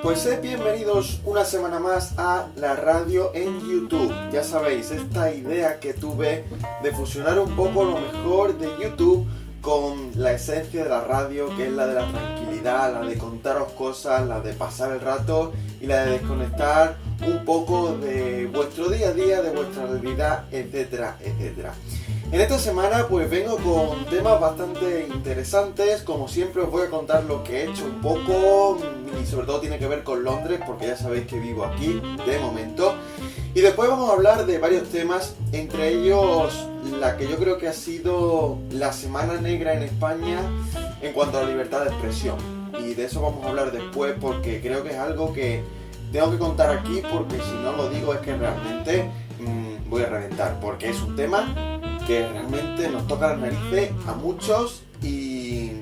Pues sed bienvenidos una semana más a la radio en YouTube. Ya sabéis, esta idea que tuve de fusionar un poco lo mejor de YouTube con la esencia de la radio, que es la de la tranquilidad, la de contaros cosas, la de pasar el rato y la de desconectar un poco de vuestro día a día, de vuestra realidad, etcétera, etcétera. En esta semana pues vengo con temas bastante interesantes. Como siempre os voy a contar lo que he hecho un poco y sobre todo tiene que ver con Londres, porque ya sabéis que vivo aquí de momento. Y después vamos a hablar de varios temas, entre ellos la que yo creo que ha sido la semana negra en España en cuanto a la libertad de expresión. Y de eso vamos a hablar después, porque creo que es algo que tengo que contar aquí, porque si no lo digo es que realmente voy a reventar, porque es un tema que realmente nos toca las narices a muchos y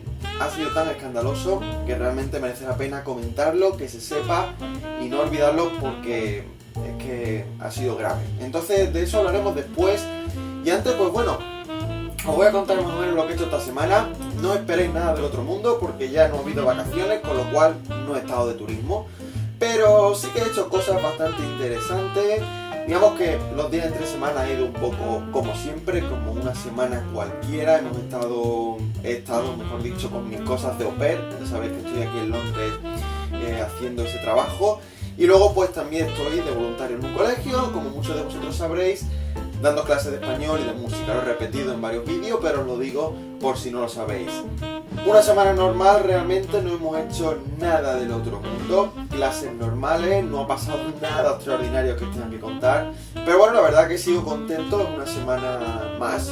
ha sido tan escandaloso que realmente merece la pena comentarlo, que se sepa y no olvidarlo, porque es que ha sido grave. Entonces de eso hablaremos después. Y antes, pues bueno, os voy a contar más o menos lo que he hecho esta semana. No esperéis nada del otro mundo, porque ya no ha habido vacaciones, con lo cual no he estado de turismo. Pero sí que he hecho cosas bastante interesantes. Digamos que los días entre semana he ido un poco como siempre, como una semana cualquiera. He estado, mejor dicho, con mis cosas de au pair. Ya sabéis que estoy aquí en Londres haciendo ese trabajo. Y luego pues también estoy de voluntario en un colegio, como muchos de vosotros sabréis, dando clases de español y de música. Lo he repetido en varios vídeos, pero os lo digo por si no lo sabéis. Una semana normal, realmente no hemos hecho nada del otro mundo, clases normales, no ha pasado nada extraordinario que os tenga que contar, pero bueno, la verdad que sigo contento, es una semana más,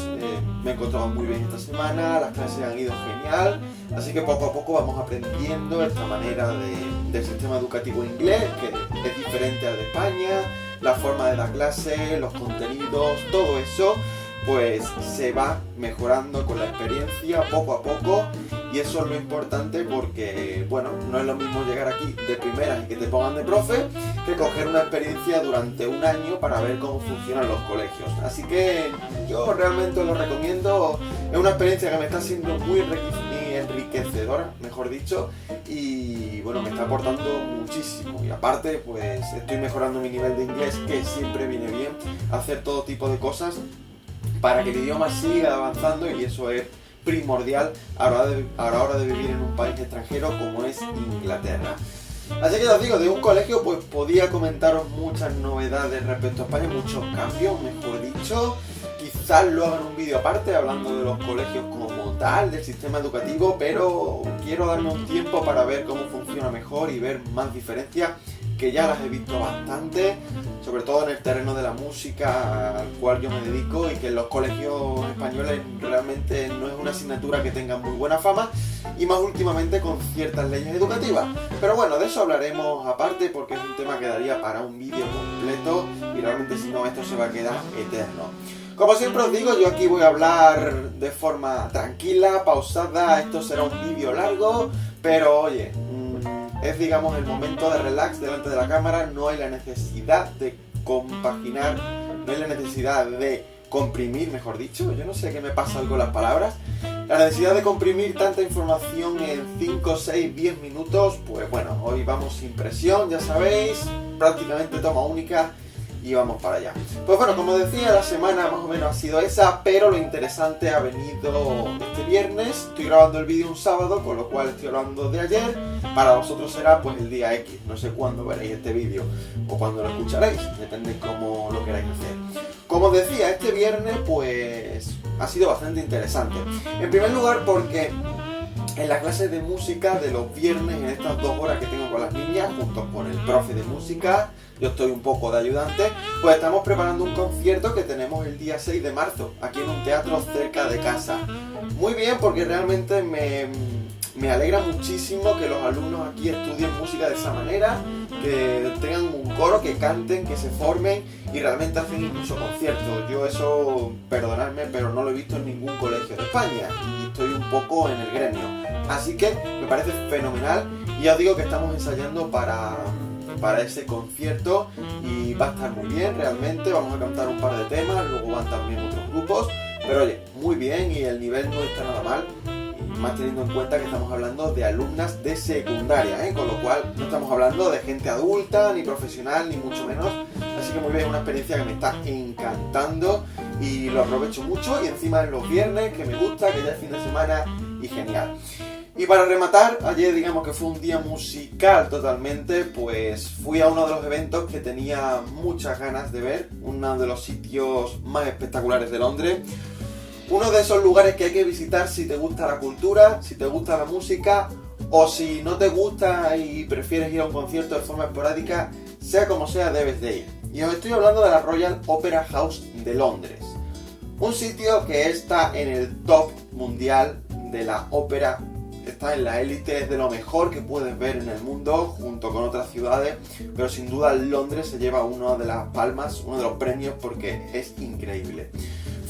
me he encontrado muy bien esta semana, las clases han ido genial, así que poco a poco vamos aprendiendo esta manera del sistema educativo inglés, que es diferente al de España, la forma de dar clases, los contenidos, todo eso pues se va mejorando con la experiencia poco a poco, y eso es lo importante, porque bueno, no es lo mismo llegar aquí de primeras y que te pongan de profe que coger una experiencia durante un año para ver cómo funcionan los colegios. Así que yo realmente lo recomiendo, es una experiencia que me está siendo muy enriquecedora, mejor dicho, y bueno, me está aportando muchísimo, y aparte pues estoy mejorando mi nivel de inglés, que siempre viene bien hacer todo tipo de cosas para que el idioma siga avanzando, y eso es primordial a la hora de vivir en un país extranjero como es Inglaterra. Así que os digo, de un colegio pues podía comentaros muchas novedades respecto a España, muchos cambios, mejor dicho. Quizás lo haga en un vídeo aparte hablando de los colegios como tal, del sistema educativo, pero quiero darme un tiempo para ver cómo funciona mejor y ver más diferencias, que ya las he visto bastante, sobre todo en el terreno de la música al cual yo me dedico, y que en los colegios españoles realmente no es una asignatura que tenga muy buena fama, y más últimamente con ciertas leyes educativas. Pero bueno, de eso hablaremos aparte, porque es un tema que daría para un vídeo completo, y realmente si no esto se va a quedar eterno. Como siempre os digo, yo aquí voy a hablar de forma tranquila, pausada. Esto será un vídeo largo, pero oye, es digamos el momento de relax delante de la cámara. No hay la necesidad de compaginar, no hay la necesidad de comprimir, mejor dicho. Yo no sé qué me pasa hoy con las palabras. La necesidad de comprimir tanta información en 5, 6, 10 minutos, pues bueno, hoy vamos sin presión, ya sabéis, prácticamente toma única. Y vamos para allá. Pues bueno, como decía, la semana más o menos ha sido esa, pero lo interesante ha venido este viernes. Estoy grabando el vídeo un sábado, con lo cual estoy hablando de ayer. Para vosotros será pues el día X. No sé cuándo veréis este vídeo o cuándo lo escucharéis, depende cómo lo queráis hacer. Como decía, este viernes pues ha sido bastante interesante. En primer lugar porque en la clase de música de los viernes, en estas 2 horas que tengo con las niñas, junto con el profe de música, yo estoy un poco de ayudante, pues estamos preparando un concierto que tenemos el día 6 de marzo, aquí en un teatro cerca de casa. Muy bien, porque realmente me alegra muchísimo que los alumnos aquí estudien música de esa manera, que tengan un coro, que canten, que se formen y realmente hacen incluso conciertos. Yo eso, perdonadme, pero no lo he visto en ningún colegio de España y estoy un poco en el gremio. Así que me parece fenomenal, y ya os digo que estamos ensayando para ese concierto y va a estar muy bien realmente. Vamos a cantar un par de temas, luego van también otros grupos, pero oye, muy bien, y el nivel no está nada mal. más teniendo en cuenta que estamos hablando de alumnas de secundaria, con lo cual no estamos hablando de gente adulta, ni profesional, ni mucho menos. Así que muy bien, es una experiencia que me está encantando y lo aprovecho mucho, y encima en los viernes, que me gusta, que ya es fin de semana y genial. Y para rematar, ayer digamos que fue un día musical totalmente, pues fui a uno de los eventos que tenía muchas ganas de ver, uno de los sitios más espectaculares de Londres, uno de esos lugares que hay que visitar si te gusta la cultura, si te gusta la música, o si no te gusta y prefieres ir a un concierto de forma esporádica, sea como sea debes de ir. Y os estoy hablando de la Royal Opera House de Londres, un sitio que está en el top mundial de la ópera. Está en la élite, es de lo mejor que puedes ver en el mundo, junto con otras ciudades, pero sin duda Londres se lleva uno de las palmas, uno de los premios, porque es increíble.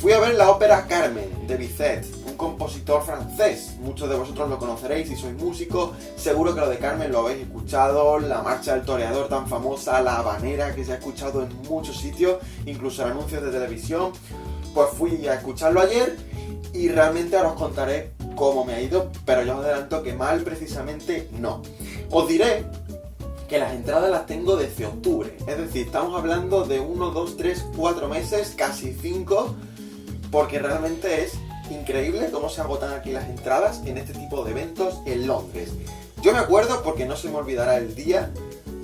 Fui a ver la ópera Carmen, de Bizet, un compositor francés. Muchos de vosotros lo conoceréis si sois músicos, seguro que lo de Carmen lo habéis escuchado, la marcha del toreador tan famosa, la habanera que se ha escuchado en muchos sitios, incluso en anuncios de televisión. Pues fui a escucharlo ayer y realmente ahora os contaré cómo me ha ido, pero yo os adelanto que mal precisamente no. Os diré que las entradas las tengo desde octubre, es decir, estamos hablando de 1, 2, 3, 4 meses, casi 5, porque realmente es increíble cómo se agotan aquí las entradas en este tipo de eventos en Londres. Yo me acuerdo, porque no se me olvidará el día,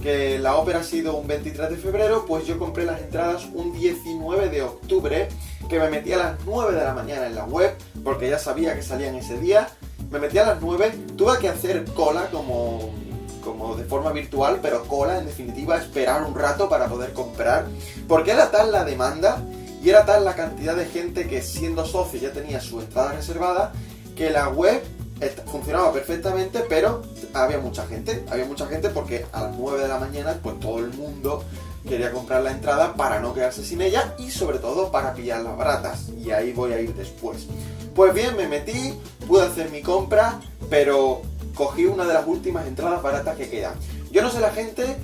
que la ópera ha sido un 23 de febrero, pues yo compré las entradas un 19 de octubre, que me metí a las 9 de la mañana en la web, porque ya sabía que salían ese día. Me metí a las 9, tuve que hacer cola como de forma virtual, pero cola en definitiva, esperar un rato para poder comprar, porque era tal la demanda y era tal la cantidad de gente que, siendo socio, ya tenía su entrada reservada, que la web funcionaba perfectamente, pero había mucha gente porque a las 9 de la mañana pues todo el mundo quería comprar la entrada para no quedarse sin ella y sobre todo para pillar las baratas, y ahí voy a ir después. Pues bien, me metí, pude hacer mi compra, pero cogí una de las últimas entradas baratas que quedan. Yo no sé la gente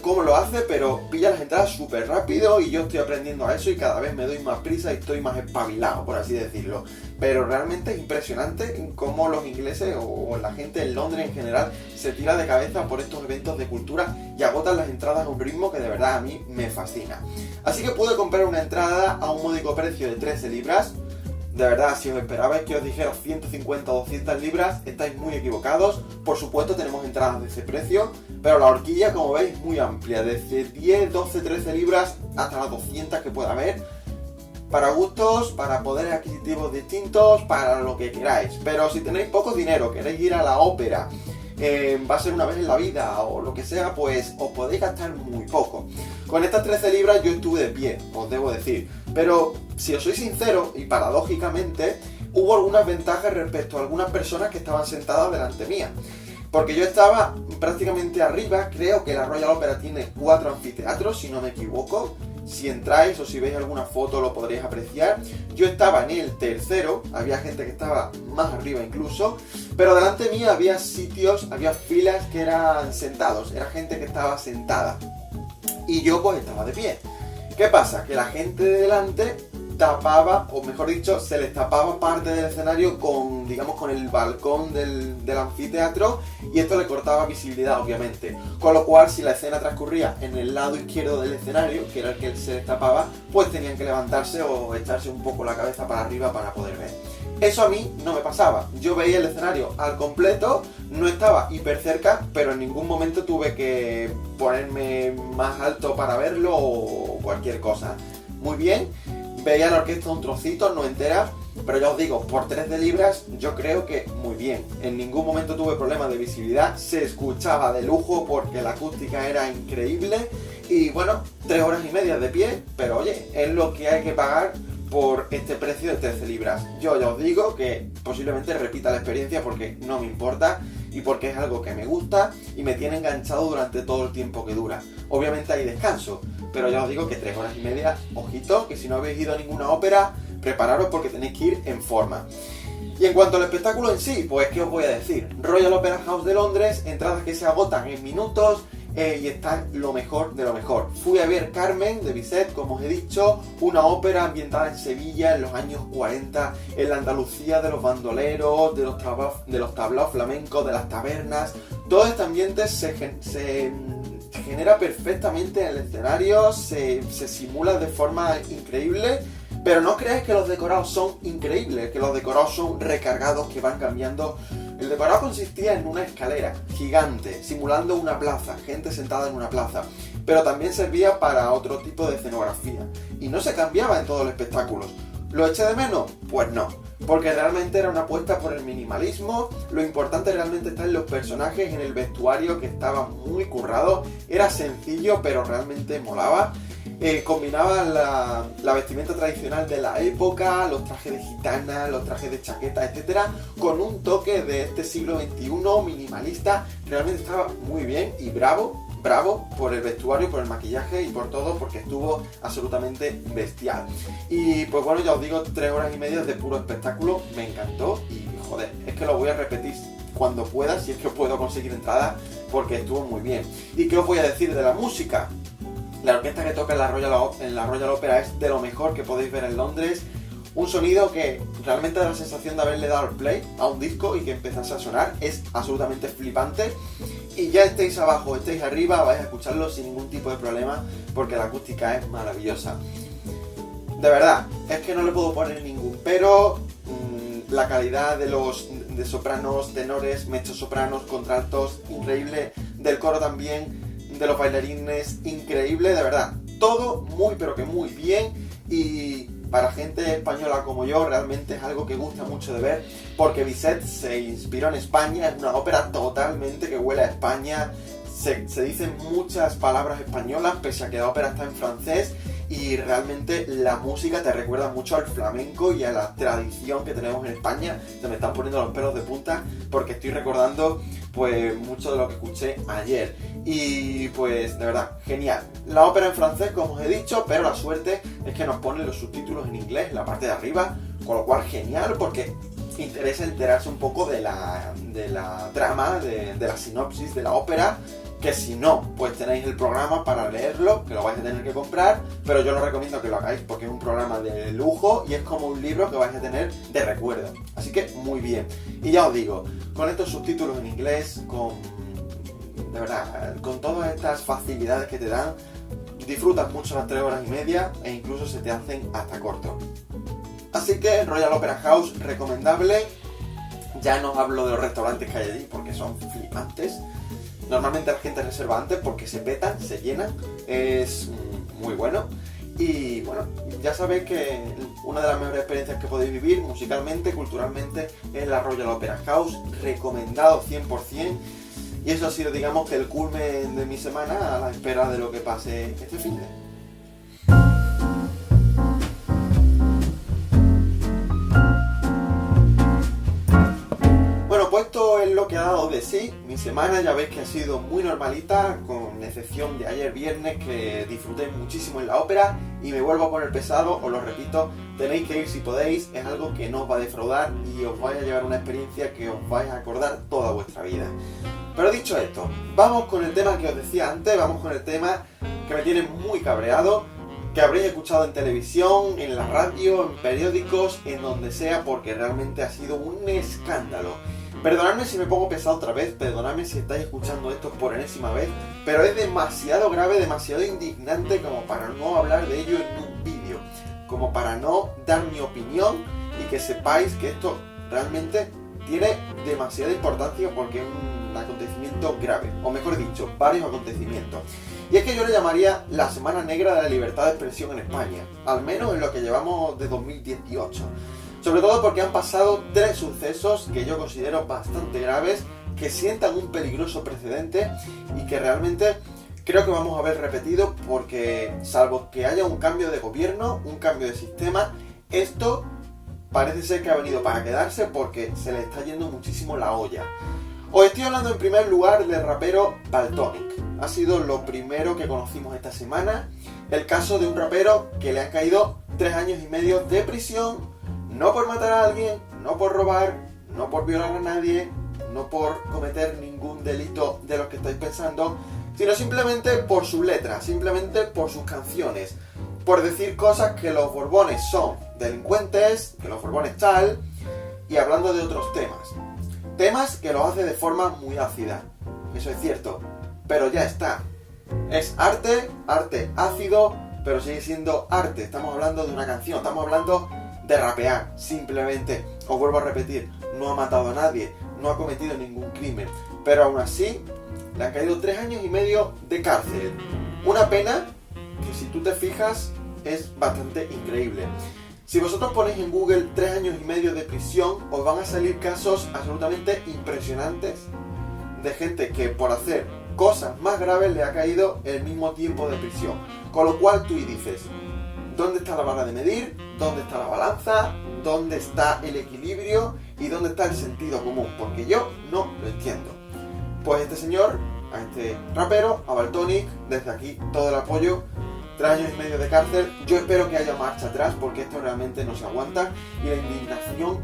cómo lo hace, pero pilla las entradas súper rápido, y yo estoy aprendiendo a eso y cada vez me doy más prisa y estoy más espabilado, por así decirlo. Pero realmente es impresionante cómo los ingleses o la gente en Londres en general se tira de cabeza por estos eventos de cultura y agotan las entradas a un ritmo que de verdad a mí me fascina. Así que pude comprar una entrada a un módico precio de 13 libras. De verdad, si os esperabais que os dijera 150 o 200 libras, estáis muy equivocados. Por supuesto tenemos entradas de ese precio, pero la horquilla, como veis, es muy amplia, desde 10, 12, 13 libras hasta las 200 que pueda haber, para gustos, para poderes adquisitivos distintos, para lo que queráis. Pero si tenéis poco dinero, queréis ir a la ópera, va a ser una vez en la vida o lo que sea, pues os podéis gastar muy poco. Con estas 13 libras yo estuve de pie, os debo decir, pero si os soy sincero, y paradójicamente, hubo algunas ventajas respecto a algunas personas que estaban sentadas delante mía, porque yo estaba prácticamente arriba. Creo que la Royal Opera tiene 4 anfiteatros, si no me equivoco. Si entráis o si veis alguna foto lo podréis apreciar. Yo estaba en el tercero, había gente que estaba más arriba incluso, pero delante mío había sitios, había filas que eran sentados, era gente que estaba sentada y yo pues estaba de pie. ¿Qué pasa? Que la gente de delante tapaba, o mejor dicho, se les tapaba parte del escenario con, digamos, con el balcón del anfiteatro, y esto le cortaba visibilidad, obviamente. Con lo cual, si la escena transcurría en el lado izquierdo del escenario, que era el que se les tapaba, pues tenían que levantarse o echarse un poco la cabeza para arriba para poder ver. Eso a mí no me pasaba. Yo veía el escenario al completo, no estaba hiper cerca, pero en ningún momento tuve que ponerme más alto para verlo o cualquier cosa. Muy bien. Veía la orquesta un trocito, no entera, pero ya os digo, por 13 libras yo creo que muy bien. En ningún momento tuve problemas de visibilidad, se escuchaba de lujo porque la acústica era increíble y bueno, 3 horas y media de pie, pero oye, es lo que hay que pagar por este precio de 13 libras. Yo ya os digo que posiblemente repita la experiencia porque no me importa y porque es algo que me gusta y me tiene enganchado durante todo el tiempo que dura. Obviamente hay descanso, pero ya os digo que 3 horas y media, ojito, que si no habéis ido a ninguna ópera, prepararos porque tenéis que ir en forma. Y en cuanto al espectáculo en sí, pues ¿qué os voy a decir? Royal Opera House de Londres, entradas que se agotan en minutos, y está lo mejor de lo mejor. Fui a ver Carmen de Bizet, como os he dicho, una ópera ambientada en Sevilla en los años 40, en la Andalucía de los bandoleros, de los tablaos flamencos, de las tabernas. Todo este ambiente se genera perfectamente en el escenario, se simula de forma increíble, pero no creáis que los decorados son increíbles, que los decorados son recargados, que van cambiando. El decorado consistía en una escalera gigante, simulando una plaza, gente sentada en una plaza, pero también servía para otro tipo de escenografía, y no se cambiaba en todos los espectáculos. ¿Lo eché de menos? Pues no, porque realmente era una apuesta por el minimalismo. Lo importante realmente está en los personajes, en el vestuario, que estaba muy currado, era sencillo pero realmente molaba. Combinaba la vestimenta tradicional de la época, los trajes de gitana, los trajes de chaqueta, etcétera, con un toque de este siglo XXI minimalista. Realmente estaba muy bien, y bravo por el vestuario, por el maquillaje y por todo, porque estuvo absolutamente bestial. Y pues bueno, ya os digo, 3 horas y media de puro espectáculo, me encantó, y joder, es que lo voy a repetir cuando pueda, si es que puedo conseguir entrada, porque estuvo muy bien. ¿Y qué os voy a decir de la música? La orquesta que toca en la Royal Opera es de lo mejor que podéis ver en Londres. Un sonido que realmente da la sensación de haberle dado al play a un disco y que empezase a sonar. Es absolutamente flipante. Y ya estéis abajo o estéis arriba, vais a escucharlo sin ningún tipo de problema, porque la acústica es maravillosa. De verdad, es que no le puedo poner ningún pero. La calidad de sopranos, tenores, mezzosopranos, contraltos, increíble. Del coro también, de los bailarines, increíble, de verdad. Todo muy pero que muy bien, y para gente española como yo realmente es algo que gusta mucho de ver, porque Bizet se inspiró en España, es una ópera totalmente que huele a España, se dicen muchas palabras españolas pese a que la ópera está en francés, y realmente la música te recuerda mucho al flamenco y a la tradición que tenemos en España. Se me están poniendo los pelos de punta porque estoy recordando pues mucho de lo que escuché ayer, y pues de verdad, genial. La ópera en francés, como os he dicho, pero la suerte es que nos ponen los subtítulos en inglés en la parte de arriba, con lo cual genial, porque interesa enterarse un poco de la trama, de la sinopsis de la ópera, que si no, pues tenéis el programa para leerlo, que lo vais a tener que comprar, pero yo os recomiendo que lo hagáis porque es un programa de lujo y es como un libro que vais a tener de recuerdo. Así que muy bien. Y ya os digo, con estos subtítulos en inglés, de verdad, con todas estas facilidades que te dan, disfrutas mucho las 3 horas y media e incluso se te hacen hasta cortos. Así que Royal Opera House, recomendable. Ya no os hablo de los restaurantes que hay allí porque son flipantes. Normalmente la gente reserva antes porque se petan, se llenan, es muy bueno. Y bueno, ya sabéis que una de las mejores experiencias que podéis vivir musicalmente, culturalmente, es la Royal Opera House, recomendado 100%. Y eso ha sido, digamos, que el culmen de mi semana a la espera de lo que pase este fin de. Puesto en lo que ha dado de sí, mi semana ya veis que ha sido muy normalita, con excepción de ayer viernes, que disfruté muchísimo en la ópera, y me vuelvo a poner pesado, os lo repito, tenéis que ir si podéis, es algo que no os va a defraudar y os vais a llevar una experiencia que os vais a acordar toda vuestra vida. Pero dicho esto, vamos con el tema que os decía antes, vamos con el tema que me tiene muy cabreado, que habréis escuchado en televisión, en la radio, en periódicos, en donde sea, porque realmente ha sido un escándalo. Perdonadme si me pongo pesado otra vez, perdonadme si estáis escuchando esto por enésima vez, pero es demasiado grave, demasiado indignante como para no hablar de ello en un vídeo, como para no dar mi opinión y que sepáis que esto realmente tiene demasiada importancia porque es un acontecimiento grave, o mejor dicho, varios acontecimientos. Y es que yo le llamaría la Semana Negra de la Libertad de Expresión en España, al menos en lo que llevamos de 2018. Sobre todo porque han pasado 3 sucesos que yo considero bastante graves, que sientan un peligroso precedente y que realmente creo que vamos a ver repetido porque, salvo que haya un cambio de gobierno, un cambio de sistema, esto parece ser que ha venido para quedarse porque se le está yendo muchísimo la olla. Os estoy hablando en primer lugar del rapero Valtonyc. Ha sido lo primero que conocimos esta semana. El caso de un rapero que le han caído 3 años y medio de prisión, no por matar a alguien, no por robar, no por violar a nadie, no por cometer ningún delito de los que estáis pensando, sino simplemente por sus letras, simplemente por sus canciones, por decir cosas que los Borbones son delincuentes, que los Borbones tal, y hablando de otros temas que los hace de forma muy ácida, eso es cierto, pero ya está, es arte ácido, pero sigue siendo arte. Estamos hablando de una canción, estamos hablando de rapear, simplemente. Os vuelvo a repetir, no ha matado a nadie, no ha cometido ningún crimen, pero aún así le han caído 3 años y medio de cárcel. Una pena que, si tú te fijas, es bastante increíble. Si vosotros ponéis en Google 3 años y medio de prisión, os van a salir casos absolutamente impresionantes de gente que por hacer cosas más graves le ha caído el mismo tiempo de prisión. Con lo cual tú dices, ¿dónde está la vara de medir? ¿Dónde está la balanza? ¿Dónde está el equilibrio? ¿Y dónde está el sentido común? Porque yo no lo entiendo. Pues este señor, a este rapero, a Valtonyc, desde aquí todo el apoyo. 3 años y medio de cárcel. Yo espero que haya marcha atrás, porque esto realmente no se aguanta, y la indignación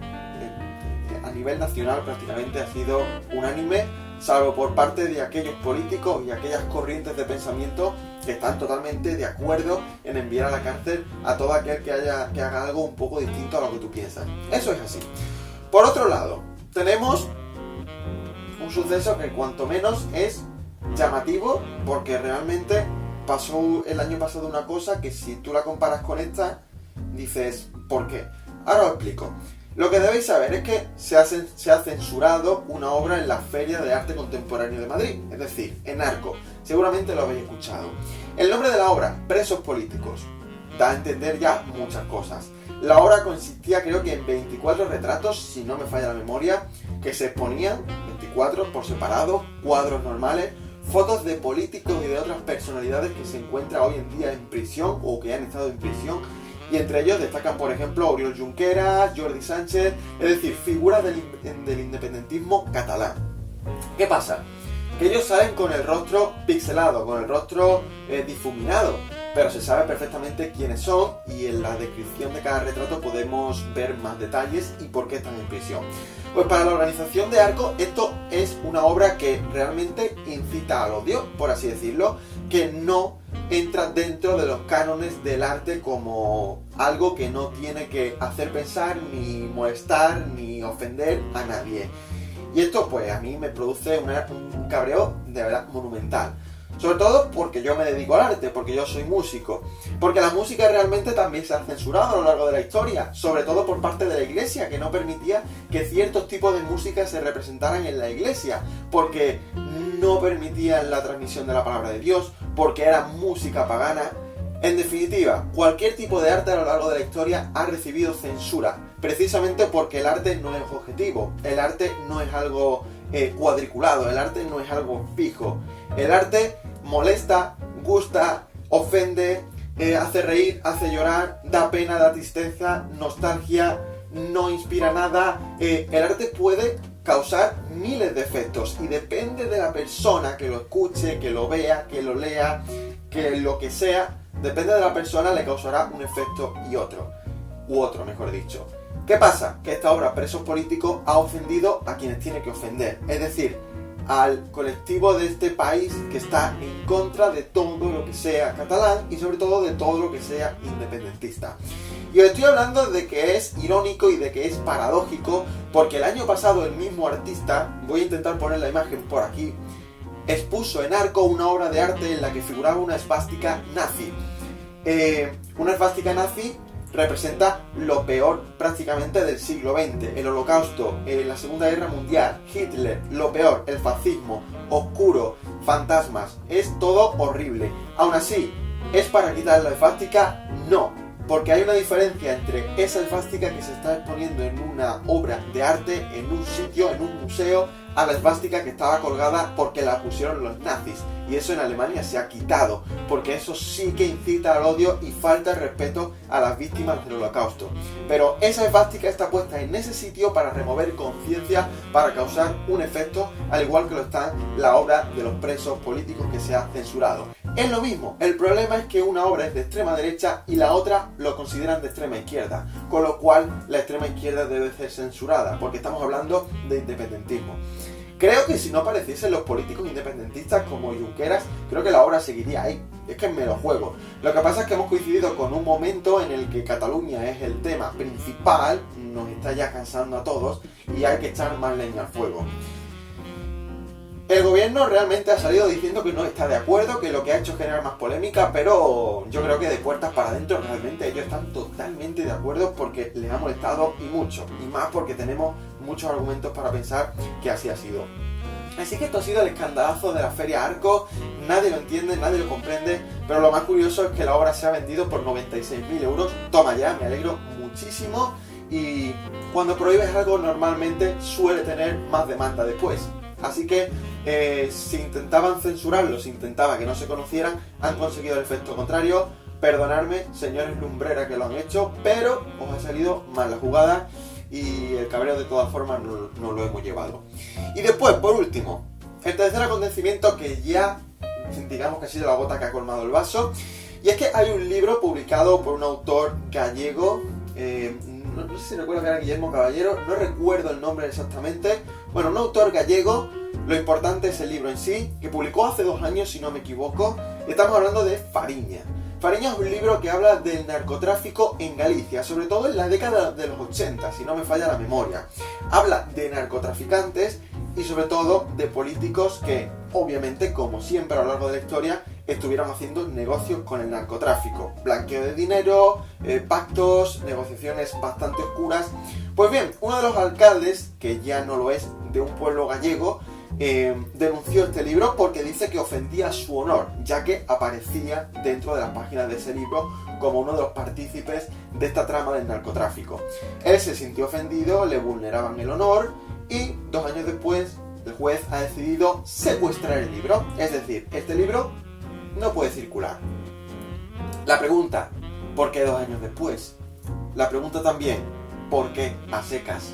a nivel nacional prácticamente ha sido unánime, salvo por parte de aquellos políticos y aquellas corrientes de pensamiento que están totalmente de acuerdo en enviar a la cárcel a todo aquel que haga algo un poco distinto a lo que tú piensas. Eso es así. Por otro lado, tenemos un suceso que cuanto menos es llamativo, porque realmente pasó el año pasado una cosa que, si tú la comparas con esta, dices, ¿por qué? Ahora os explico. Lo que debéis saber es que se ha censurado una obra en la Feria de Arte Contemporáneo de Madrid, es decir, en Arco. Seguramente lo habéis escuchado. El nombre de la obra, Presos Políticos, da a entender ya muchas cosas. La obra consistía, creo que en 24 retratos, si no me falla la memoria, que se exponían, 24 por separado, cuadros normales, fotos de políticos y de otras personalidades que se encuentran hoy en día en prisión o que han estado en prisión, y entre ellos destacan, por ejemplo, Oriol Junqueras, Jordi Sánchez, es decir, figuras del independentismo catalán. ¿Qué pasa? Que ellos salen con el rostro pixelado, con el rostro difuminado, pero se sabe perfectamente quiénes son, y en la descripción de cada retrato podemos ver más detalles y por qué están en prisión. Pues para la organización de Arco, esto es una obra que realmente incita al odio, por así decirlo, que no entra dentro de los cánones del arte como algo que no tiene que hacer pensar, ni molestar, ni ofender a nadie. Y esto pues a mí me produce un cabreo de verdad monumental. Sobre todo porque yo me dedico al arte, porque yo soy músico. Porque la música realmente también se ha censurado a lo largo de la historia, sobre todo por parte de la iglesia, que no permitía que ciertos tipos de música se representaran en la iglesia, porque no permitían la transmisión de la palabra de Dios, porque era música pagana. En definitiva, cualquier tipo de arte a lo largo de la historia ha recibido censura, precisamente porque el arte no es objetivo, el arte no es algo cuadriculado, el arte no es algo fijo. El arte molesta, gusta, ofende, hace reír, hace llorar, da pena, da tristeza, nostalgia, no inspira nada. El arte puede causar miles de efectos y depende de la persona que lo escuche, que lo vea, que lo lea, que lo que sea, depende de la persona, le causará un efecto u otro, mejor dicho. ¿Qué pasa? Que esta obra, Presos Políticos, ha ofendido a quienes tiene que ofender, es decir, al colectivo de este país que está en contra de todo lo que sea catalán y sobre todo de todo lo que sea independentista. Y os estoy hablando de que es irónico y de que es paradójico, porque el año pasado el mismo artista, voy a intentar poner la imagen por aquí, expuso en Arco una obra de arte en la que figuraba una esvástica nazi. Una esvástica nazi representa lo peor prácticamente del siglo XX, el Holocausto, la Segunda Guerra Mundial, Hitler, lo peor, el fascismo, oscuro, fantasmas, es todo horrible. Aún así, ¿es para quitar la esvástica? No, porque hay una diferencia entre esa esvástica que se está exponiendo en una obra de arte, en un sitio, en un museo, a la esvástica que estaba colgada porque la pusieron los nazis. Y eso en Alemania se ha quitado, porque eso sí que incita al odio y falta el respeto a las víctimas del Holocausto. Pero esa esvástica está puesta en ese sitio para remover conciencia, para causar un efecto, al igual que lo está la obra de los presos políticos que se ha censurado. Es lo mismo, el problema es que una obra es de extrema derecha y la otra lo consideran de extrema izquierda, con lo cual la extrema izquierda debe ser censurada, porque estamos hablando de independentismo. Creo que si no apareciesen los políticos independentistas como Junqueras, creo que la obra seguiría ahí. Es que me lo juego. Lo que pasa es que hemos coincidido con un momento en el que Cataluña es el tema principal, nos está ya cansando a todos y hay que echar más leña al fuego. El gobierno realmente ha salido diciendo que no está de acuerdo, que lo que ha hecho es generar más polémica, pero yo creo que de puertas para adentro realmente ellos están totalmente de acuerdo porque les ha molestado y mucho, y más porque tenemos muchos argumentos para pensar que así ha sido. Así que esto ha sido el escandalazo de la Feria Arco, nadie lo entiende, nadie lo comprende, pero lo más curioso es que la obra se ha vendido por 96.000 euros, toma ya, me alegro muchísimo, y cuando prohíbes algo normalmente suele tener más demanda después. Así que si intentaban censurarlo, si intentaba que no se conocieran, han conseguido el efecto contrario. Perdonadme, señores Lumbrera, que lo han hecho, pero os ha salido mal la jugada y el cabreo de todas formas no lo hemos llevado. Y después, por último, el tercer acontecimiento que ya, digamos que ha sido la gota que ha colmado el vaso, y es que hay un libro publicado por un autor gallego, no sé si recuerdo que era Guillermo Caballero, no recuerdo el nombre exactamente. Bueno, un autor gallego, lo importante es el libro en sí, que publicó hace 2 años, si no me equivoco, y estamos hablando de Fariña. Fariña es un libro que habla del narcotráfico en Galicia, sobre todo en la década de los 80, si no me falla la memoria. Habla de narcotraficantes y sobre todo de políticos que, obviamente, como siempre a lo largo de la historia, estuvieron haciendo negocios con el narcotráfico. Blanqueo de dinero, pactos, negociaciones bastante oscuras. Pues bien, uno de los alcaldes, que ya no lo es, de un pueblo gallego, denunció este libro porque dice que ofendía su honor, ya que aparecía dentro de las páginas de ese libro como uno de los partícipes de esta trama del narcotráfico. Él se sintió ofendido, le vulneraban el honor y 2 años después el juez ha decidido secuestrar el libro. Es decir, este libro no puede circular. La pregunta, ¿por qué 2 años después? La pregunta también, ¿por qué a secas?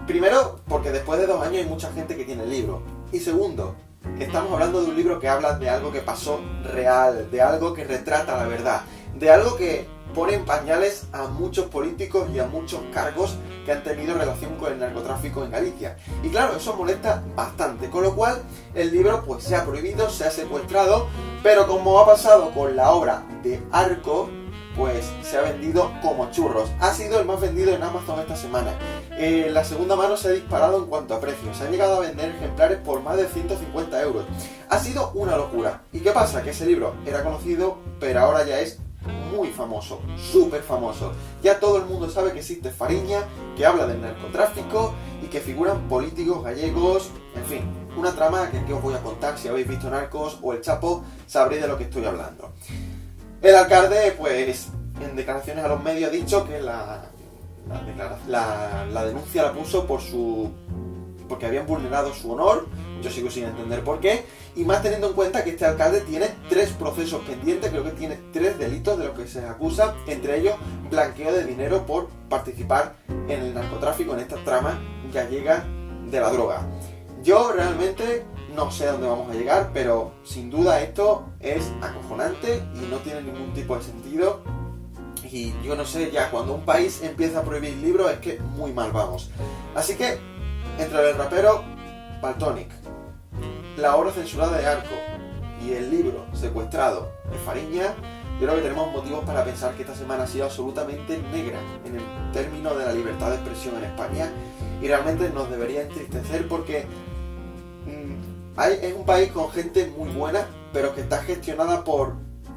Primero, porque después de 2 años hay mucha gente que tiene el libro. Y segundo, estamos hablando de un libro que habla de algo que pasó real, de algo que retrata la verdad, de algo que pone en pañales a muchos políticos y a muchos cargos que han tenido relación con el narcotráfico en Galicia. Y claro, eso molesta bastante, con lo cual el libro pues se ha prohibido, se ha secuestrado, pero como ha pasado con la obra de Arco, pues se ha vendido como churros. Ha sido el más vendido en Amazon esta semana. La segunda mano se ha disparado en cuanto a precios. Se han llegado a vender ejemplares por más de 150 euros. Ha sido una locura. ¿Y qué pasa? Que ese libro era conocido, pero ahora ya es muy famoso, súper famoso. Ya todo el mundo sabe que existe Fariña, que habla del narcotráfico y que figuran políticos gallegos, en fin, una trama que os voy a contar. Si habéis visto Narcos o El Chapo, sabréis de lo que estoy hablando. El alcalde, pues, en declaraciones a los medios ha dicho que la denuncia la puso porque habían vulnerado su honor. Yo sigo sin entender por qué. Y más teniendo en cuenta que este alcalde tiene 3 procesos pendientes, creo que tiene 3 delitos de los que se les acusa, entre ellos blanqueo de dinero por participar en el narcotráfico, en esta trama gallega de la droga. Yo realmente no sé a dónde vamos a llegar, pero sin duda esto es acojonante y no tiene ningún tipo de sentido. Y yo no sé, ya cuando un país empieza a prohibir libros es que muy mal vamos. Así que, entre el rapero Valtonyc, la obra censurada de Arco y el libro secuestrado de Fariña, yo creo que tenemos motivos para pensar que esta semana ha sido absolutamente negra en el término de la libertad de expresión en España, y realmente nos debería entristecer porque es un país con gente muy buena, pero que está gestionada por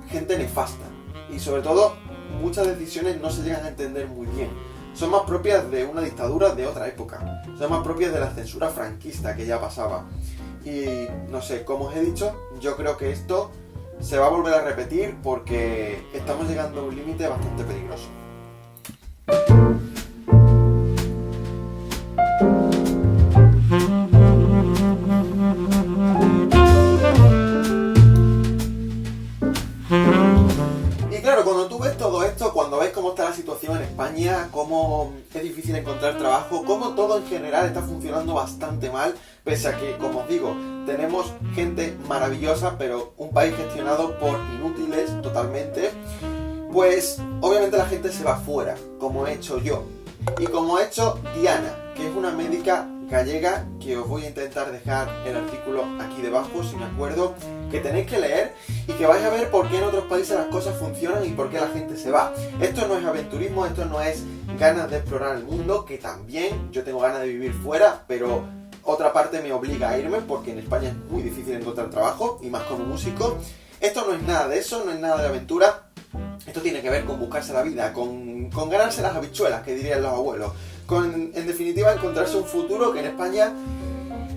gente nefasta, y sobre todo muchas decisiones no se llegan a entender muy bien. Son más propias de una dictadura de otra época, son más propias de la censura franquista que ya pasaba. Y no sé, como os he dicho, yo creo que esto se va a volver a repetir porque estamos llegando a un límite bastante peligroso. Y claro, cuando tú ves todo esto, cuando ves cómo está la situación en España, cómo es difícil encontrar trabajo, cómo todo en general está funcionando bastante mal, pese a que, como os digo, tenemos gente maravillosa, pero un país gestionado por inútiles totalmente, pues obviamente la gente se va fuera, como he hecho yo. Y como ha hecho Diana, que es una médica gallega, que os voy a intentar dejar el artículo aquí debajo, si me acuerdo, que tenéis que leer y que vais a ver por qué en otros países las cosas funcionan y por qué la gente se va. Esto no es aventurismo, esto no es ganas de explorar el mundo, que también yo tengo ganas de vivir fuera, pero otra parte me obliga a irme porque en España es muy difícil encontrar trabajo, y más como músico. Esto no es nada de eso, no es nada de aventura. Esto tiene que ver con buscarse la vida, con ganarse las habichuelas, que dirían los abuelos. En definitiva, encontrarse un futuro que en España,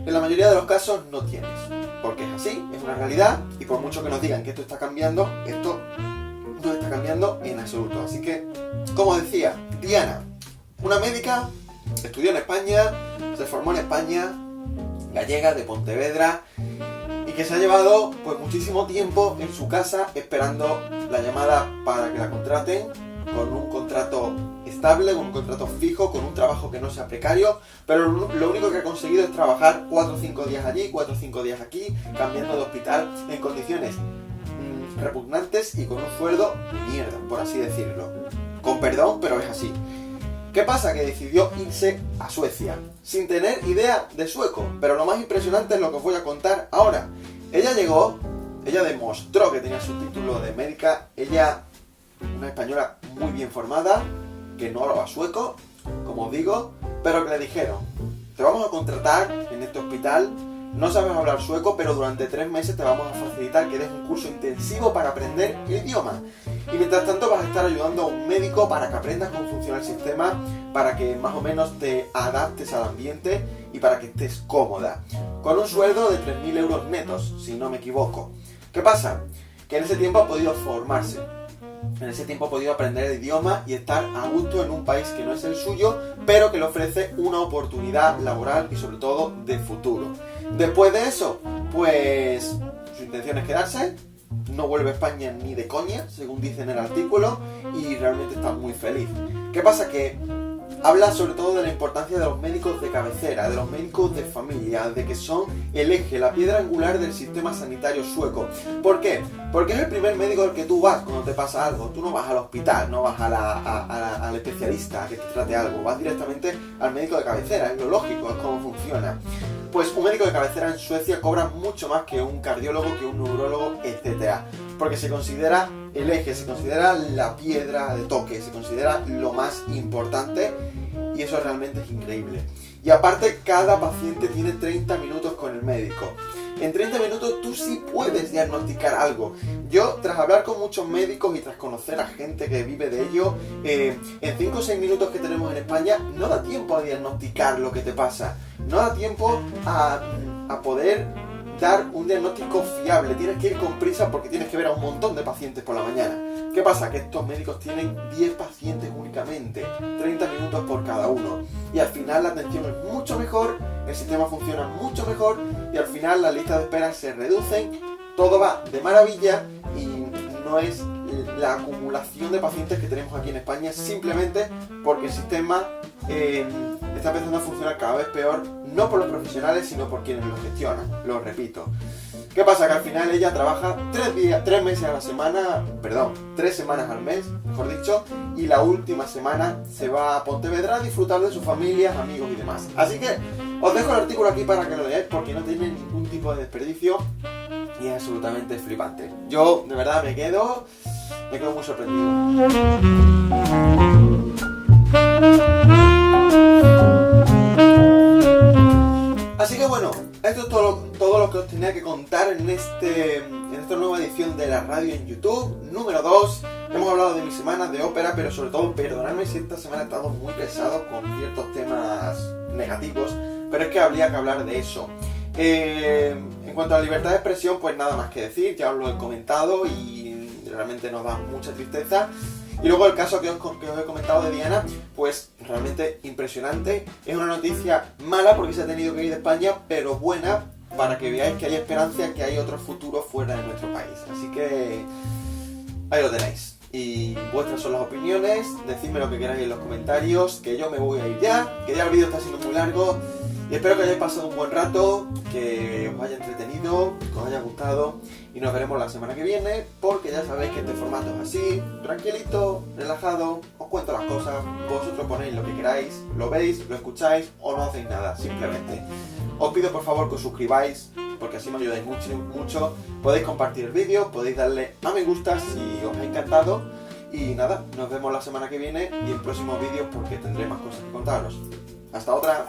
en la mayoría de los casos, no tienes. Porque es así, es una realidad, y por mucho que nos digan que esto está cambiando, esto no está cambiando en absoluto. Así que, como decía, Diana, una médica, estudió en España, se formó en España, gallega, de Pontevedra, y que se ha llevado pues muchísimo tiempo en su casa esperando la llamada para que la contraten, con un contrato estable, con un contrato fijo, con un trabajo que no sea precario, pero lo único que ha conseguido es trabajar 4 o 5 días allí, 4 o 5 días aquí, cambiando de hospital en condiciones repugnantes y con un sueldo de mierda, por así decirlo. Con perdón, pero es así. ¿Qué pasa? Que decidió irse a Suecia, sin tener idea de sueco, pero lo más impresionante es lo que os voy a contar ahora. Ella llegó, ella demostró que tenía su título de médica, ella, una española muy bien formada, que no hablaba sueco, como os digo, pero que le dijeron, te vamos a contratar en este hospital, no sabes hablar sueco, pero durante 3 meses te vamos a facilitar que des un curso intensivo para aprender el idioma. Y mientras tanto vas a estar ayudando a un médico para que aprendas cómo funciona el sistema, para que más o menos te adaptes al ambiente y para que estés cómoda. Con un sueldo de 3.000 euros netos, si no me equivoco. ¿Qué pasa? Que en ese tiempo ha podido formarse. En ese tiempo ha podido aprender el idioma y estar a gusto en un país que no es el suyo, pero que le ofrece una oportunidad laboral y sobre todo de futuro. Después de eso, pues su intención es quedarse, no vuelve a España ni de coña, según dice en el artículo, y realmente está muy feliz. ¿Qué pasa? Que habla sobre todo de la importancia de los médicos de cabecera, de los médicos de familia, de que son el eje, la piedra angular del sistema sanitario sueco. ¿Por qué? Porque es el primer médico al que tú vas cuando te pasa algo. Tú no vas al hospital, no vas al especialista a que te trate algo, vas directamente al médico de cabecera, es lo lógico, es cómo funciona. Pues un médico de cabecera en Suecia cobra mucho más que un cardiólogo, que un neurólogo, etc. Porque se considera el eje, se considera la piedra de toque, se considera lo más importante, y eso realmente es increíble. Y aparte, cada paciente tiene 30 minutos con el médico. En 30 minutos tú sí puedes diagnosticar algo. Yo, tras hablar con muchos médicos y tras conocer a gente que vive de ello, en 5 o 6 minutos que tenemos en España no da tiempo a diagnosticar lo que te pasa. No da tiempo a poder dar un diagnóstico fiable. Tienes que ir con prisa porque tienes que ver a un montón de pacientes por la mañana. ¿Qué pasa? Que estos médicos tienen 10 pacientes únicamente, 30 minutos por cada uno. Y al final la atención es mucho mejor, el sistema funciona mucho mejor y al final las listas de espera se reducen, todo va de maravilla y no es la acumulación de pacientes que tenemos aquí en España simplemente porque el sistema está empezando a funcionar cada vez peor, no por los profesionales sino por quienes lo gestionan, lo repito. ¿Qué pasa? Que al final ella trabaja 3 meses a la semana, 3 semanas al mes, mejor dicho, y la última semana se va a Pontevedra a disfrutar de sus familias, amigos y demás. Así que os dejo el artículo aquí para que lo leáis porque no tiene ningún tipo de desperdicio y es absolutamente flipante. Yo de verdad me quedo muy sorprendido. Así que bueno, esto es todo lo que os tenía que contar en esta nueva edición de la radio en YouTube, número 2. Hemos hablado de mis semanas de ópera, pero sobre todo, perdonadme si esta semana he estado muy pesado con ciertos temas negativos, pero es que habría que hablar de eso. En cuanto a la libertad de expresión, pues nada más que decir, ya os lo he comentado y realmente nos da mucha tristeza. Y luego el caso que os he comentado de Diana, pues realmente impresionante. Es una noticia mala porque se ha tenido que ir de España, pero buena para que veáis que hay esperanza, que hay otro futuro fuera de nuestro país. Así que ahí lo tenéis. Y vuestras son las opiniones, decidme lo que queráis en los comentarios, que yo me voy a ir ya, que ya el vídeo está siendo muy largo. Y espero que hayáis pasado un buen rato, que os haya entretenido, que os haya gustado y nos veremos la semana que viene, porque ya sabéis que este formato es así, tranquilito, relajado, os cuento las cosas, vosotros ponéis lo que queráis, lo veis, lo escucháis o no hacéis nada, simplemente. Os pido por favor que os suscribáis, porque así me ayudáis mucho. Podéis compartir el vídeo, podéis darle a me gusta si os ha encantado. Y nada, nos vemos la semana que viene y en próximos vídeos porque tendré más cosas que contaros. ¡Hasta otra!